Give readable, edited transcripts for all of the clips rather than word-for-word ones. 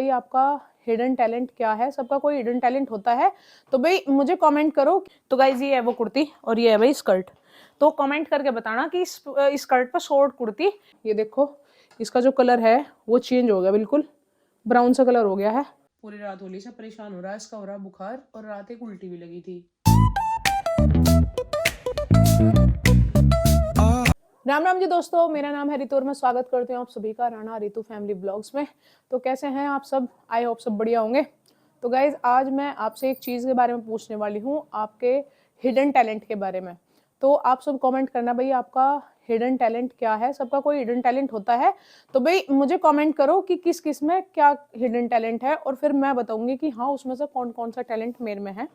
भाई आपका hidden talent क्या है? सबका कोई हिडन टैलेंट होता है, तो भाई मुझे कमेंट करो। तो गाइज ये है वो कुर्ती और ये है भाई स्कर्ट। तो कमेंट करके बताना कि इस स्कर्ट पर शॉर्ट कुर्ती, ये देखो इसका जो कलर है वो चेंज हो गया, बिल्कुल ब्राउन सा कलर हो गया है। पूरी रात होली से परेशान हो रहा है, इसका हो रहा बुखार और रात एक उल्टी भी लगी थी। राम राम जी दोस्तों, मेरा नाम है रितु और मैं स्वागत करती हूँ आप सभी का राणा रितु फैमिली ब्लॉग्स में। तो कैसे हैं आप सब? आई होप सब बढ़िया होंगे। तो गाइज आज मैं आपसे एक चीज़ के बारे में पूछने वाली हूँ, आपके हिडन टैलेंट के बारे में। तो आप सब कमेंट करना भाई आपका हिडन टैलेंट क्या है? सबका कोई हिडन टैलेंट होता है, तो भाई मुझे कमेंट करो कि किस किस में क्या हिडन टैलेंट है, और फिर मैं बताऊंगी कि हाँ उसमें से कौन कौन सा टैलेंट मेरे में है।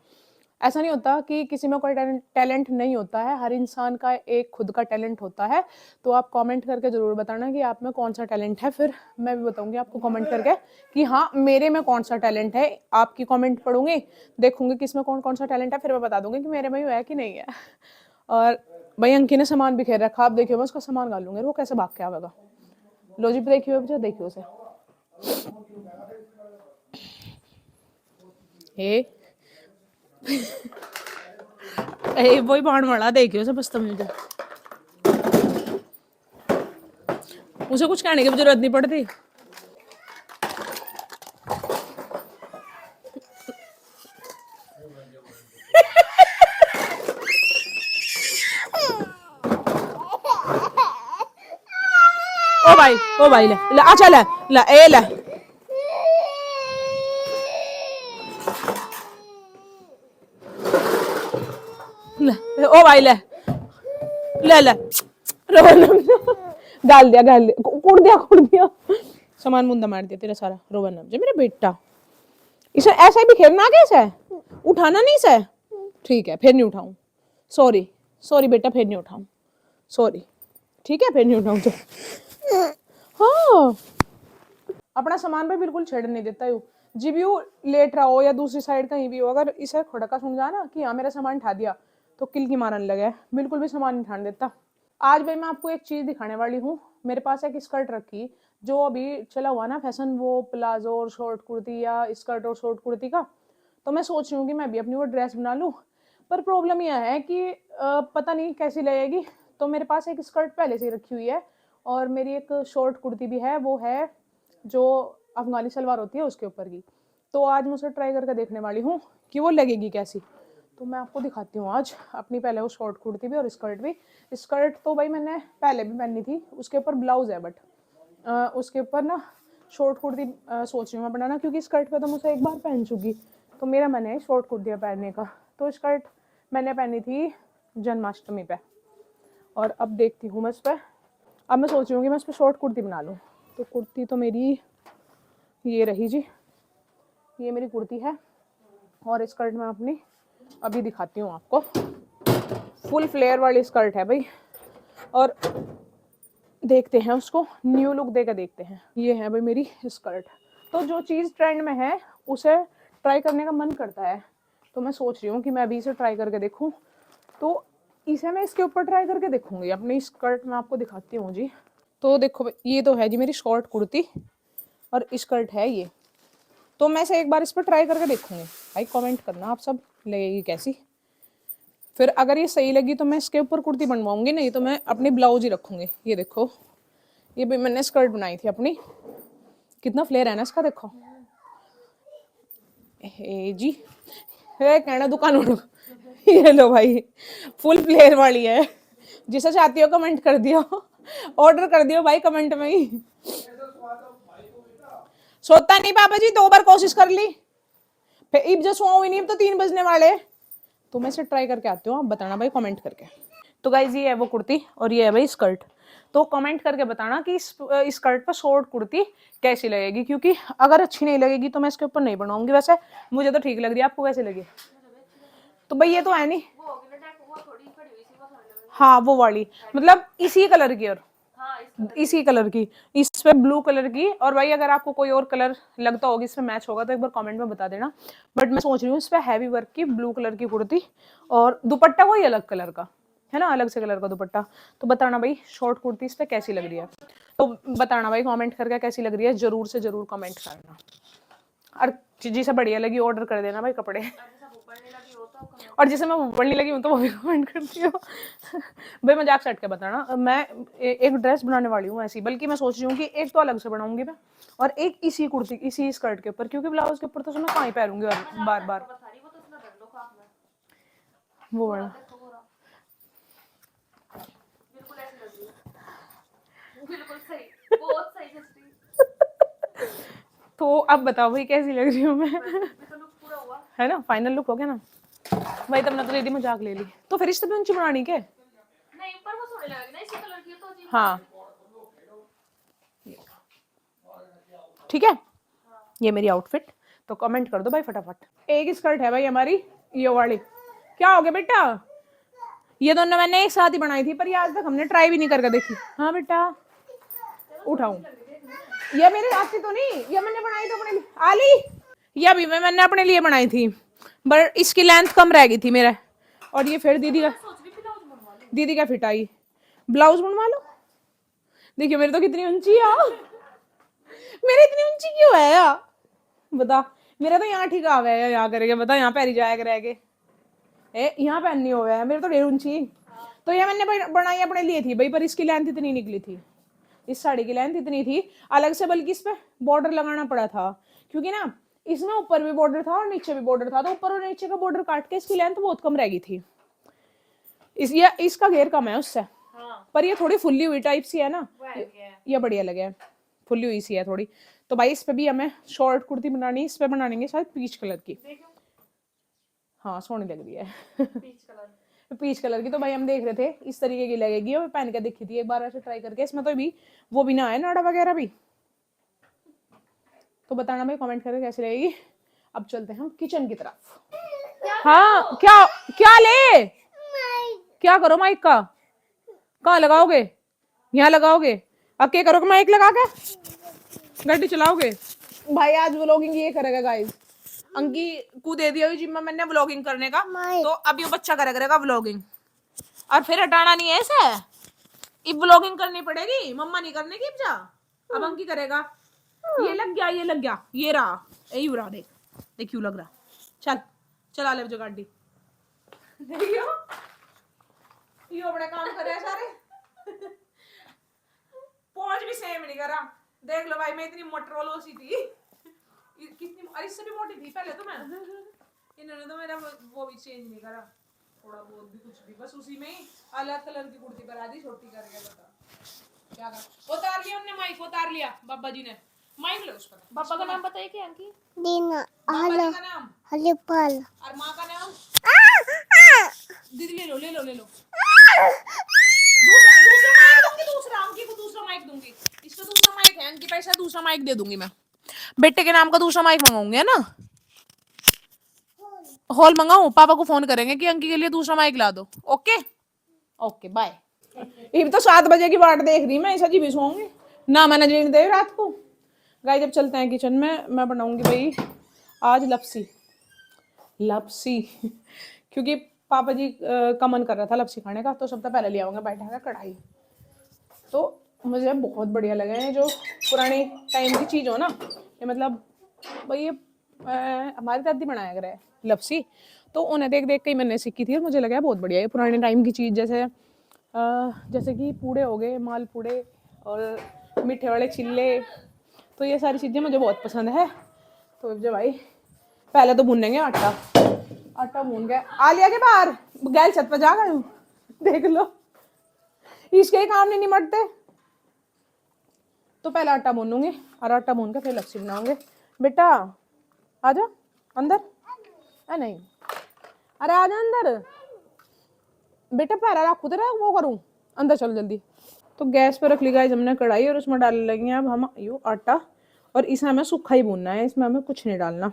ऐसा नहीं होता कि किसी में कोई टैलेंट नहीं होता है, हर इंसान का एक खुद का टैलेंट होता है। तो आप कमेंट करके ज़रूर बताना कि आप में कौन सा टैलेंट है, फिर मैं भी बताऊंगी आपको कमेंट करके कि हाँ मेरे में कौन सा टैलेंट है। आपकी कमेंट पढ़ूंगी, देखूंगी किस में कौन कौन सा टैलेंट है, फिर मैं बता दूंगी कि मेरे में है कि नहीं है। और भाई अंकी ने सामान बिखेर रखा, आप देखियो मैं उसका सामान डालूंगी, वो कैसे भाग के आवेगा। लो जी देखियो, मुझे देखियो उसे। वही बाण मरा, देखियो उसे बदतमीज। उसे कुछ कहने की जरूरत नहीं पड़ती। ओ भाई ले ले, अच्छा ले ले ए ले ले, ओ भाई ले ले ले, डाल दिया कुड़ दिया सामान मुंदा मार दिया तेरा सारा। रोवन नाम जो मेरा बेटा, इसे ऐसा ही भी खेलना कैसे है? उठाना नहीं से? ठीक है फिर नहीं उठाऊं, सॉरी सॉरी बेटा, फिर नहीं उठाऊं, सॉरी ठीक है फिर नहीं उठाऊं। तो हाँ अपना सामान पे बिल्कुल छेड़ नहीं देता यू। जी भी लेट रहा हो या दूसरी साइड कहीं भी हो, अगर इसे खड़का सुन जाए ना कि हाँ मेरा सामान उठा दिया, तो किल की मारने लगे, बिल्कुल भी सामान नहीं उठाने देता। आज भाई मैं आपको एक चीज दिखाने वाली हूँ। मेरे पास एक स्कर्ट रखी, जो अभी चला हुआ ना फैशन, वो प्लाजो और शॉर्ट कुर्ती या स्कर्ट और शॉर्ट कुर्ती का। तो मैं सोच रही हूँ कि मैं भी अपनी वो ड्रेस बना लूँ, पर प्रॉब्लम यह है कि पता नहीं कैसी लगेगी। तो मेरे पास एक स्कर्ट पहले से ही रखी हुई है, और मेरी एक शॉर्ट कुर्ती भी है, वो है जो अफगानी सलवार होती है उसके ऊपर की। तो आज मैं उसे ट्राई करके देखने वाली हूँ कि वो लगेगी कैसी। तो मैं आपको दिखाती हूँ आज अपनी पहले वो शॉर्ट कुर्ती भी और स्कर्ट भी। स्कर्ट तो भाई मैंने पहले भी पहनी थी, उसके ऊपर ब्लाउज है, बट उसके ऊपर ना शॉर्ट कुर्ती सोच रही हूँ मैं बनाना, क्योंकि स्कर्ट पे तो मुझे एक बार पहन चुकी, तो मेरा मन है शॉर्ट कुर्तियाँ पहनने का। तो स्कर्ट मैंने पहनी थी जन्माष्टमी पे, और अब देखती हूँ मैं इस पर, अब मैं सोच रही हूँ कि मैं इस पर शॉर्ट कुर्ती बना लूँ। तो कुर्ती तो मेरी ये रही जी, ये मेरी कुर्ती है, और स्कर्ट मैं अपनी अभी दिखाती हूँ आपको। फुल फ्लेयर वाली स्कर्ट है भाई, और देखते हैं उसको न्यू लुक देकर देखते हैं। ये है भाई मेरी स्कर्ट। तो जो चीज़ ट्रेंड में है उसे ट्राई करने का मन करता है, तो मैं सोच रही हूँ कि मैं अभी इसे ट्राई करके देखूँ। तो इसे मैं इसके ऊपर ट्राई करके देखूंगी। अपनी स्कर्ट मैं आपको दिखाती हूँ जी। तो देखो ये तो है जी मेरी शॉर्ट कुर्ती, और स्कर्ट है ये। तो मैं से एक बार इस पर ट्राई करके देखूंगी। भाई कमेंट करना आप सब लगेगी कैसी। फिर अगर ये सही लगी तो मैं इसके ऊपर कुर्ती बनवाऊंगी, नहीं तो मैं अपनी ब्लाउज ही रखूंगी। ये देखो, ये भी मैंने स्कर्ट बनाई थी अपनी, कितना फ्लेयर है ना इसका, देखो जी। है कहना दुकान उठो। ये लो भाई, फुल फ्लेयर वाली है, जिसे चाहती हो कमेंट कर दियो, ऑर्डर कर दियो भाई कमेंट में ही। सोता नहीं पापा जी, 2 बार कोशिश कर ली, फिर इब जो सोओ ही नहीं, तो 3 बजने वाले। तो मैं इसे ट्राई करके आती हूँ, आप बताना भाई कमेंट करके। तो गाइज ये है वो कुर्ती और ये है भाई स्कर्ट। तो कमेंट करके बताना कि इस स्कर्ट पर शॉर्ट कुर्ती कैसी लगेगी, क्योंकि अगर अच्छी नहीं लगेगी तो मैं इसके ऊपर नहीं बनाऊंगी। वैसे मुझे तो ठीक लग रही है, आपको कैसे लगी? तो भाई ये तो है नहीं, हाँ वो वाली, मतलब इसी कलर की, और इसी कलर की, इस पे ब्लू कलर की। और भाई अगर आपको कोई और कलर लगता होगा इसमें मैच होगा तो एक बार कमेंट में बता देना। बट मैं सोच रही हूँ इस पे हैवी वर्क की ब्लू कलर की कुर्ती, और दुपट्टा कोई अलग कलर का है ना, अलग से कलर का दुपट्टा। तो बताना भाई शॉर्ट कुर्ती इस पे कैसी लग रही है, तो बताना भाई कमेंट करके कैसी लग रही है, जरूर से जरूर कमेंट करना। और जिसे बढ़िया लगी ऑर्डर कर देना भाई कपड़े, और जिसे मैं बढ़ने लगी हूँ तो वो भी कमेंट करती हूँ। भाई मजाक सेट के बताना, मैं एक ड्रेस बनाने वाली हूँ ऐसी, बल्कि मैं सोच रही हूँ कि एक तो अलग से बनाऊंगी मैं, और एक इसी कुर्ती इसी स्कर्ट के ऊपर, क्योंकि ब्लाउज के ऊपर तो मैं कहाँ ही पहनूंगी और बार बार वो वाला। तो अब बताओ भाई कैसी लग रही हूँ मैं? है ना, फाइनल लुक हो गया ना भाई, तब ना तो लेडी मजाक ले ली, तो फिर इससे भी ऊंची बनानी के? नहीं पर वो सोने लगेगी ना इसी कलर की तो जी। हाँ ठीक है, ये मेरी आउटफिट, तो कमेंट कर दो भाई फटाफट। एक स्कर्ट है भाई हमारी ये वाली, क्या हो गया बेटा? ये दोनों मैंने एक साथ ही बनाई थी, पर ये आज तक हमने ट्राई भी नहीं करके देखी। हाँ बेटा उठाऊं, ये मेरे हाथ से तो नहीं, ये मैंने बनाई तो अपने लिए। आली, ये अभी मैंने अपने लिए बनाई थी, बट इसकी लेंथ कम रह गई थी मेरा, और ये फिर दीदी का फिट आई। ब्लाउज बनवा लो, देखियो मेरी तो कितनी ऊंची है, मेरी इतनी ऊंची क्यों है यार बता, मेरा तो यहाँ ठीक आ गया है, यहाँ करेगा बता, यहाँ पैरी जाएगा रह गए, यहाँ पहननी हो गया है, मेरे तो ढेर ऊंची। तो ये मैंने बनाई अपने लिए थी भाई, पर इसकी लेंथ इतनी निकली थी, इस साड़ी की लेंथ इतनी थी अलग से, बल्कि इस पे बॉर्डर लगाना पड़ा था, क्योंकि ना इसमें ऊपर भी बॉर्डर था और नीचे भी बॉर्डर था, तो ऊपर और नीचे का बॉर्डर काट के इसकी लेंथ बहुत कम रह गई थी। इसका घेर कम है उससे, हाँ। पर ये थोड़ी फुल्ली हुई टाइप सी है ना, ये बढ़िया लगे, फुल्ली हुई सी है थोड़ी। तो भाई इस पे भी हमें शॉर्ट कुर्ती बनानी, इस पे बनाएंगे शायद पीच कलर की, हाँ सोनी लग रही है पीच कलर की। तो भाई हम देख रहे थे इस तरीके की लगेगी, और पहन के देखी थी एक बार ऐसे ट्राई करके, इसमें तो भी वो भी ना है नाड़ा वगैरह भी, तो बताना भाई कमेंट करके कैसी रहेगी। अब चलते हैं हम किचन की तरफ। हाँ क्या क्या ले, क्या करो माइक का, कहाँ लगाओगे? यहाँ लगाओगे? अब क्या करोगे माइक लगा के, गाड़ी चलाओगे? भाई आज व्लॉगिंग ये करेगा गाइस, अंकी को दे दिया जिम्मा मैंने व्लॉगिंग करने का, तो अब ये बच्चा करेगा व्लॉगिंग, और फिर हटाना नहीं है ऐसे, अब व्लॉगिंग करनी पड़ेगी, मम्मा नहीं करने की जा, अब अंकी करेगा। ये लग गया, ये लग गया, ये रहा, यही रहा, देख देख क्यों लग रहा, चल चला ले जो गाड़ी, देखियो ये अपने काम कर रहे हैं सारे पहुंच भी सेम नहीं करा, देख लो भाई मैं इतनी मोटरोलो सी थी, कितनी, और इससे भी मोटी थी पहले तो मैं, इन्होंने तो मेरा वो भी चेंज नहीं करा थोड़ा बहुत भी, कुछ भी, बस उसी में ही अलग कलर की कुर्ती पहना दी, छोटी करके। बता क्या कर, उतार लिया उन्होंने माइक, उतार लिया बाबा जी ने माइक, लो उसका पापा का नाम बताइए क्या अंकी? दीना, हेलो का नाम हलीपाल, और माँ का नाम दीदी, ले लो ले लो ले लो, दूसरा अंकी को दूसरा माइक दूंगी, इसका दूसरा माइक है, अंकी पैसा दूसरा माइक दे दूंगी मैं, बेटे के नाम का दूसरा माइक मंगाऊंगी, है ना? हॉल मंगाऊं, पापा को फोन करेंगे कि अंकी के लिए दूसरा माइक ला दो। Okay okay bye. ये तो 7 बजे की बाट देख रही मैं, ऐसा जी भी सोऊंगी ना, मैंने जीने दे रात को। गाइस जब चलते हैं किचन में, मैं बनाऊंगी भाई आज लपसी, लपसी क्योंकि पापा जी का मन कर रहा था लपसी खाने का, तो सबसे पहले ले आऊंगा बैठा का कढ़ाई, तो मुझे बहुत बढ़िया लगे हैं जो पुराने टाइम की चीज हो ना, ये मतलब भाई ये हमारी दादी बनाया कर है लपसी, तो उन्हें देख देख के मैंने सीखी थी, और मुझे लगा बहुत बढ़िया है पुराने टाइम की चीज़, जैसे कि पूड़े हो गए, माल पूड़े और मीठे वाले चिल्ले, तो ये सारी चीज़ें मुझे बहुत पसंद है। तो जब भाई पहले तो भूनेंगे आटा, आटा भून गया, आ लिया के बाहर गैल छत पर जा गए हूँ, देख लो इसके ही काम नहीं निमटते। तो पहले आटा भूनूंगी, और आटा भून के फिर लस्सी बनाऊंगे। बेटा आजा अंदर, नहीं अरे आजा अंदर बेटा, पैरा रखू तेरा वो करूं, अंदर चल जल्दी। तो गैस पे रख ली गाइस हमने कढ़ाई, और उसमें डालने लगी हैं अब हम यो आटा, और इसे हमें सूखा ही भूनना है, इसमें हमें कुछ नहीं डालना,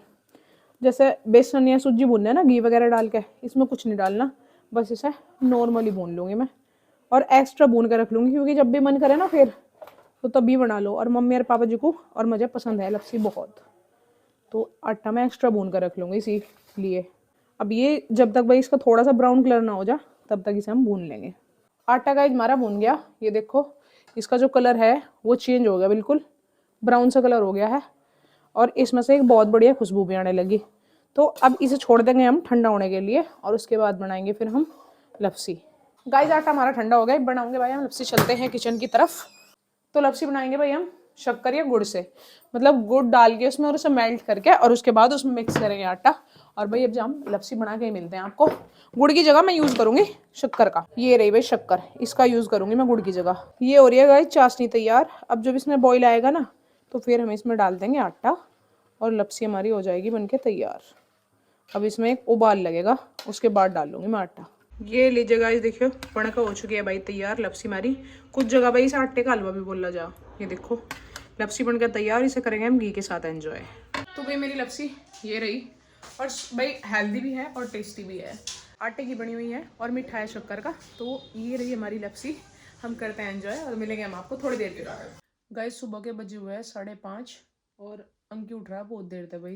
जैसे बेसन या सूजी भूनना है ना घी वगैरह डाल के, इसमें कुछ नहीं डालना, बस इसे नॉर्मली भून लूँगी मैं, और एक्स्ट्रा भून के रख लूँगी, क्योंकि जब भी मन करे ना फिर तो तभी बना लो, और मम्मी और पापा जी को और मुझे पसंद है लस्सी बहुत, तो आटा मैं एक्स्ट्रा भून कर रख लूँगी इसीलिए। अब ये जब तक भाई इसका थोड़ा सा ब्राउन कलर ना हो जा तब तक इसे हम भून लेंगे। आटा गाइस हमारा भून गया, ये देखो इसका जो कलर है वो चेंज हो गया, बिल्कुल ब्राउन सा कलर हो गया है, और इसमें से एक बहुत बढ़िया खुशबू भी आने लगी। तो अब इसे छोड़ देंगे हम ठंडा होने के लिए और उसके बाद बनाएंगे फिर हम लपसी। गाइस आटा हमारा ठंडा हो गया, बनाओगे भाई हम लपसी। चलते हैं किचन की तरफ। तो लपसी बनाएंगे भाई हम शक्कर या गुड़ से, मतलब गुड़ डाल के उसमें और उसे मेल्ट करके और उसके बाद उसमें मिक्स करेंगे आटा। और भाई अब जब हम लपसी बना के ही मिलते हैं आपको। गुड़ की जगह मैं यूज करूंगी शक्कर का। ये रही भाई शक्कर, इसका यूज करूंगी मैं गुड़ की जगह। ये हो रही है गाइस चाशनी तैयार। अब जब इसमें बॉईल आएगा ना तो फिर हम इसमें डाल देंगे आटा और लपसी हमारी हो जाएगी बनके तैयार। अब इसमें एक उबाल लगेगा, उसके बाद डाल लूंगी मैं आटा। ये लीजिए गाइस, देखियो बनका हो चुकी है भाई तैयार लपसी हमारी। कुछ जगह भाई इसे आटे का हलवा भी बोला जा। ये देखो लपसी बनकर तैयार, इसे करेंगे हम घी के साथ एंजॉय। तो भाई मेरी लपसी ये रही, और भाई हेल्दी भी है और टेस्टी भी है। आटे की बनी हुई है और मीठा है शक्कर का। तो ये रही हमारी लपसी, हम करते हैं एंजॉय और मिलेंगे हम आपको थोड़ी देर के बाद। गाइस सुबह के बजे हुए हैं 5:30 और अंकी उठ रहा है बहुत देर तक भाई।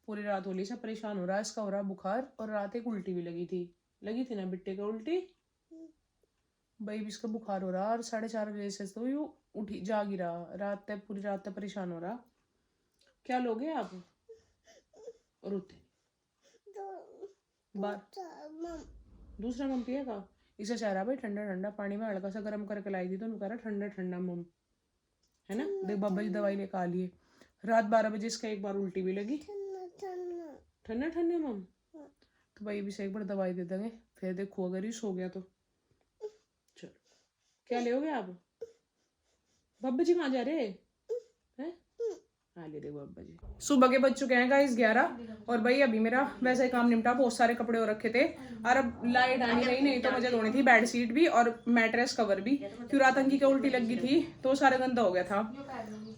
पूरी रात होली से परेशान हो रहा है, इसका हो रहा बुखार और रात एक उल्टी भी लगी थी ना बिट्टे का उल्टी भाई। भी इसका बुखार हो रहा और 4:30 बजे से तो यू उठी जागी रहा, रात तक पूरी रात तक परेशान हो रहा। क्या लोगे आप? और उठे बार दूसरा मम पिएगा। इसे चाह रहा भाई ठंडा ठंडा पानी में हल्का सा गर्म करके लाई थी तो कह रहा ठंडा ठंडा मम, है ना। देख बाबा जी दवाई लेकर आ लिए। रात 12 बजे इसका एक बार उल्टी भी लगी। ठंडा ठंडा मम, तो भाई भी से एक बार दवाई दे देंगे फिर देखो अगर ये सो गया तो। चलो क्या ले आप? बाबा जी कहाँ जा रहे हैं? हाँ ले दे बाबा जी। सुबह के बज चुके हैं गाइस 11 और भाई अभी मेरा वैसा ही काम निपटा। बहुत सारे कपड़े हो रखे थे और अब लाइट आनी रही, नहीं तो मुझे धोनी थी बेड शीट भी और मैट्रेस कवर भी। क्यों रात अंकी की उल्टी लगी थी तो सारा गंदा हो गया था।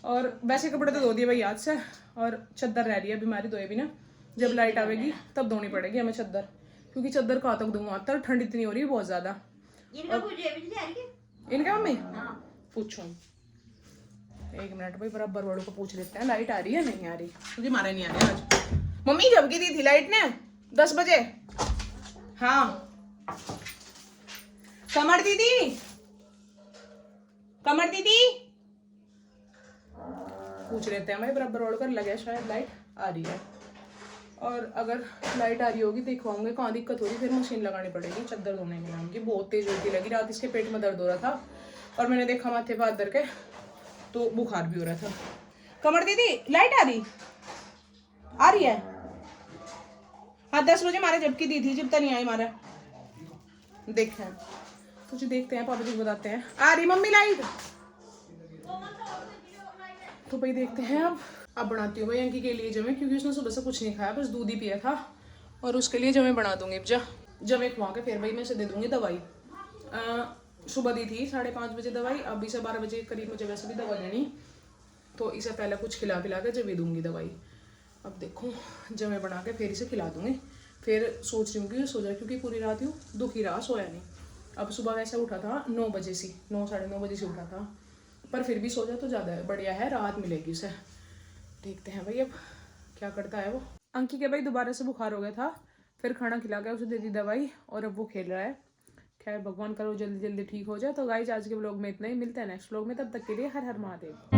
और वैसे कपड़े तो धो दिए भाई आज से, और चद्दर रह रही है बीमारी धोए भी ना। जब लाइट आवेगी तब धोनी पड़ेगी हमें चद्दर, क्योंकि चद्दर कहाँ तक दूंगा, तब ठंड इतनी हो रही है बहुत ज्यादा। इनका मम्मी पूछो एक मिनट भाई, बराबर वालों को पूछ लेते हैं लाइट आ रही है नहीं आ रही, क्योंकि मारे नहीं आ रहे आज। मम्मी झपकी दी थी लाइट ने 10 बजे। हाँ कमर दीदी, कमर दीदी पूछ लेते हैं भाई बराबर वालों का। लगे शायद लाइट आ रही है, और अगर लाइट आ रही होगी देखवाऊंगे कहाँ दिक्कत हो रही, फिर मशीन लगानी पड़ेगी चद्दर धोने के नाम की। बहुत तेज उल्टी लगी रात, इसके पेट में दर्द हो रहा था और मैंने देखा माथे पर हाथ धर के तो बुखार भी हो रहा था। कमर दीदी लाइट आ रही है। हाँ 10 बजे मारे झपकी दी थी, जब तक नहीं आई मारा। देखें तुझे देखते हैं, पापा जी बताते हैं। आ रही मम्मी लाइट, तो भाई देखते हैं। अब बनाती हूँ भाई अंकी के लिए जमे, क्योंकि उसने सुबह से कुछ नहीं खाया, बस दूध ही पिया था, और उसके लिए जमे बना दूंगी। जमे खुआ के फिर भाई मैं इसे दे दूंगी दवाई। सुबह दी थी 5:30 बजे दवाई, अब इसे 12 बजे करीब मुझे वैसे भी दवा देनी, तो इसे पहले कुछ खिला पिला के जब दूंगी दवाई। अब देखो जमे बना के फिर इसे खिला दूंगी। फिर सोच रही हूँ कि सो जाए, क्योंकि पूरी रात यूँ दुखी रहा, सोया नहीं। अब सुबह वैसे उठा था 9 बजे से, 9 साढ़े 9 बजे से उठा था, पर फिर भी सो जाए तो ज़्यादा बढ़िया है, राहत मिलेगी उसे। देखते हैं भाई अब क्या करता है वो। अंकी के भाई दोबारा से बुखार हो गया था, फिर खाना खिला के उसे दे दी दवाई और अब वो खेल रहा है। खैर भगवान करो जल्दी जल्दी ठीक हो जाए। तो गाइस आज के व्लॉग में इतना ही, मिलते हैं नेक्स्ट व्लॉग में, तब तक के लिए हर हर महादेव।